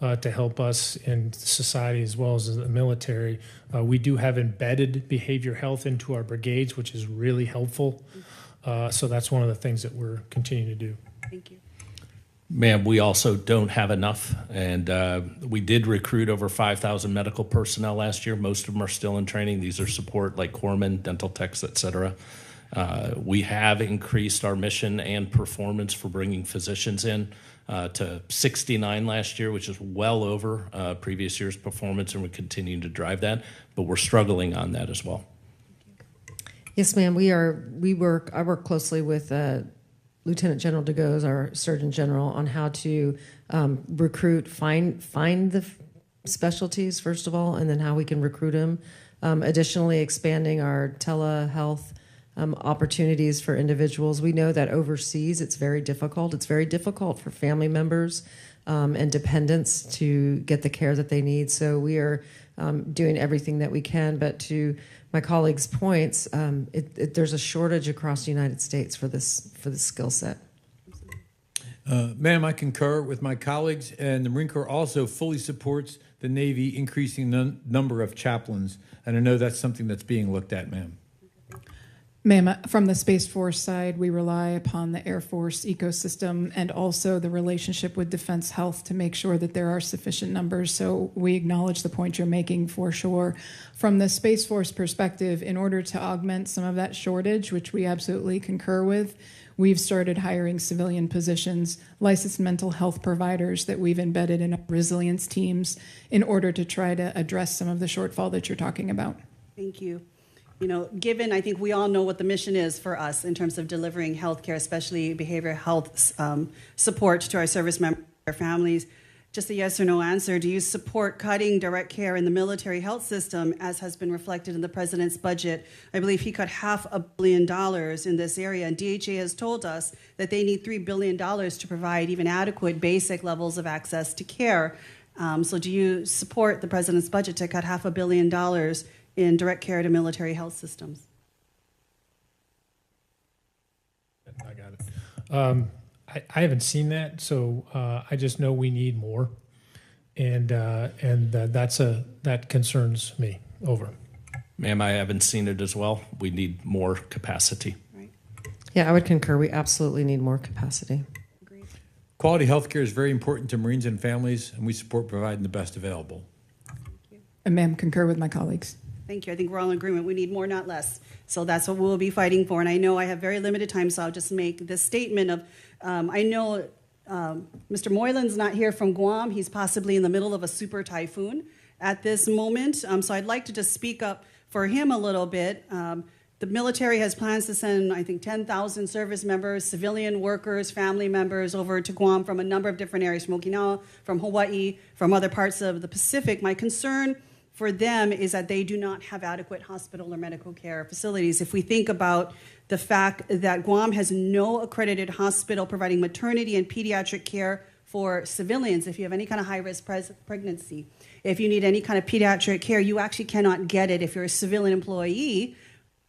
to help us in society as well as the military. We do have embedded behavior health into our brigades, which is really helpful. So that's one of the things that we're continuing to do. Thank you. Ma'am, we also don't have enough, and we did recruit over 5,000 medical personnel last year. Most of them are still in training. These are support like corpsmen, dental techs, et cetera. We have increased our mission and performance for bringing physicians in to 69 last year, which is well over previous year's performance, and we're continuing to drive that, but we're struggling on that as well. Yes, ma'am. I work closely with Lieutenant General DeGoes, our Surgeon General, on how to recruit, find the specialties, first of all, and then how we can recruit them. Additionally, expanding our telehealth opportunities for individuals. We know that overseas it's very difficult. It's very difficult for family members and dependents to get the care that they need. So we are doing everything that we can. But to my colleagues' points, there's a shortage across the United States for this skill set. Ma'am, I concur with my colleagues, and the Marine Corps also fully supports the Navy increasing the number of chaplains, and I know that's something that's being looked at, ma'am. Ma'am, from the Space Force side, we rely upon the Air Force ecosystem and also the relationship with Defense Health to make sure that there are sufficient numbers. So we acknowledge the point you're making for sure. From the Space Force perspective, in order to augment some of that shortage, which we absolutely concur with, we've started hiring civilian positions, licensed mental health providers that we've embedded in resilience teams in order to try to address some of the shortfall that you're talking about. Thank you. You know, given, I think we all know what the mission is for us in terms of delivering healthcare, especially behavioral health support to our service members, our families. Just a yes or no answer. Do you support cutting direct care in the military health system, as has been reflected in the president's budget? I believe he cut $500 million in this area, and DHA has told us that they need $3 billion to provide even adequate basic levels of access to care. So do you support the president's budget to cut $500 million in direct care to military health systems? I got it. I haven't seen that, so I just know we need more, and that concerns me. Over. Ma'am, I haven't seen it as well. We need more capacity. Right. Yeah, I would concur. We absolutely need more capacity. Agreed. Quality health care is very important to Marines and families, and we support providing the best available. And ma'am, concur with my colleagues. Thank you. I think we're all in agreement. We need more, not less. So that's what we'll be fighting for. And I know I have very limited time, so I'll just make this statement of, I know Mr. Moylan's not here from Guam. He's possibly in the middle of a super typhoon at this moment. So I'd like to just speak up for him a little bit. The military has plans to send, I think, 10,000 service members, civilian workers, family members over to Guam from a number of different areas, from Okinawa, from Hawaii, from other parts of the Pacific. My concern for them is that they do not have adequate hospital or medical care facilities. If we think about the fact that Guam has no accredited hospital providing maternity and pediatric care for civilians, if you have any kind of high-risk pregnancy, if you need any kind of pediatric care, you actually cannot get it if you're a civilian employee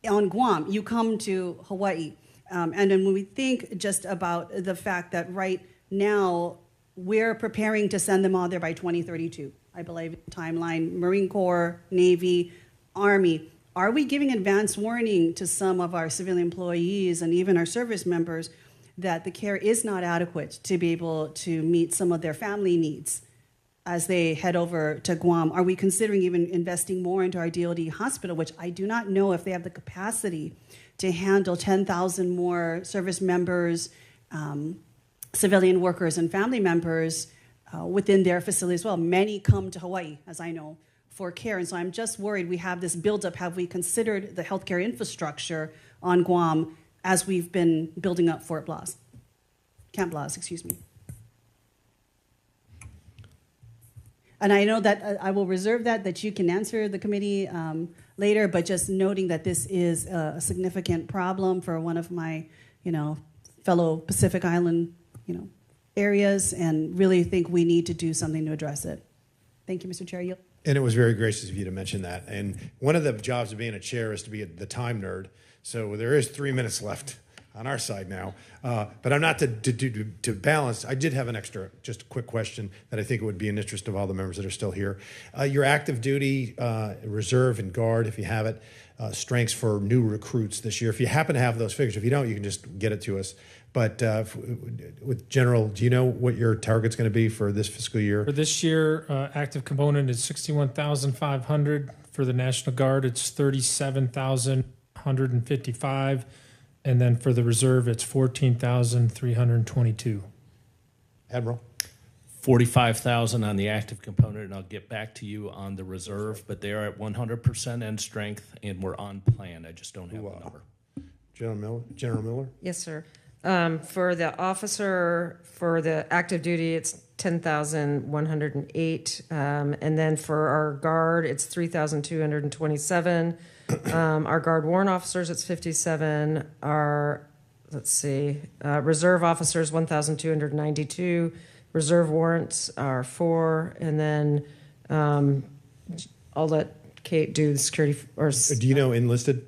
on Guam. You come to Hawaii. And then when we think just about the fact that right now we're preparing to send them all there by 2032, I believe, timeline, Marine Corps, Navy, Army. Are we giving advance warning to some of our civilian employees and even our service members that the care is not adequate to be able to meet some of their family needs as they head over to Guam? Are we considering even investing more into our DoD hospital, which I do not know if they have the capacity to handle 10,000 more service members, civilian workers, and family members within their facility as well. Many come to Hawaii, as I know, for care. And so I'm just worried we have this buildup. Have we considered the healthcare infrastructure on Guam as we've been building up Fort Blas? Camp Blas, excuse me. And I know that I will reserve that you can answer the committee later, but just noting that this is a significant problem for one of my, fellow Pacific Island, areas, and really think we need to do something to address it. Thank you, Mr. Chair. And it was very gracious of you to mention that. And one of the jobs of being a chair is to be the time nerd. So there is 3 minutes left on our side now. But I'm not to balance. I did have an extra, just a quick question that I think it would be in interest of all the members that are still here. Your active duty, reserve, and guard, if you have it, strengths for new recruits this year. If you happen to have those figures, if you don't, you can just get it to us. But with general, do you know what your target's going to be for this fiscal year? For this year, active component is 61,500. For the National Guard, it's 37,155. And then for the reserve, it's 14,322. Admiral? 45,000 on the active component, and I'll get back to you on the reserve, but they are at 100% end strength, and we're on plan. I just don't have the number. General Miller? Yes, sir. For the officer, for the active duty, it's 10,108. And then for our guard, it's 3,227. Our guard warrant officers, it's 57. Our, reserve officers, 1,292. Reserve warrants are 4. And then I'll let Kate do the security. Do you know enlisted?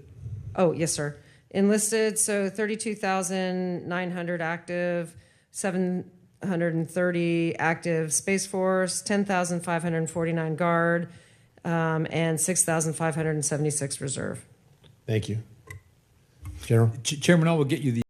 Oh, yes, sir. Enlisted, so 32,900 active, 730 active Space Force, 10,549 Guard, and 6,576 Reserve. Thank you. General? Chairman, I will get you the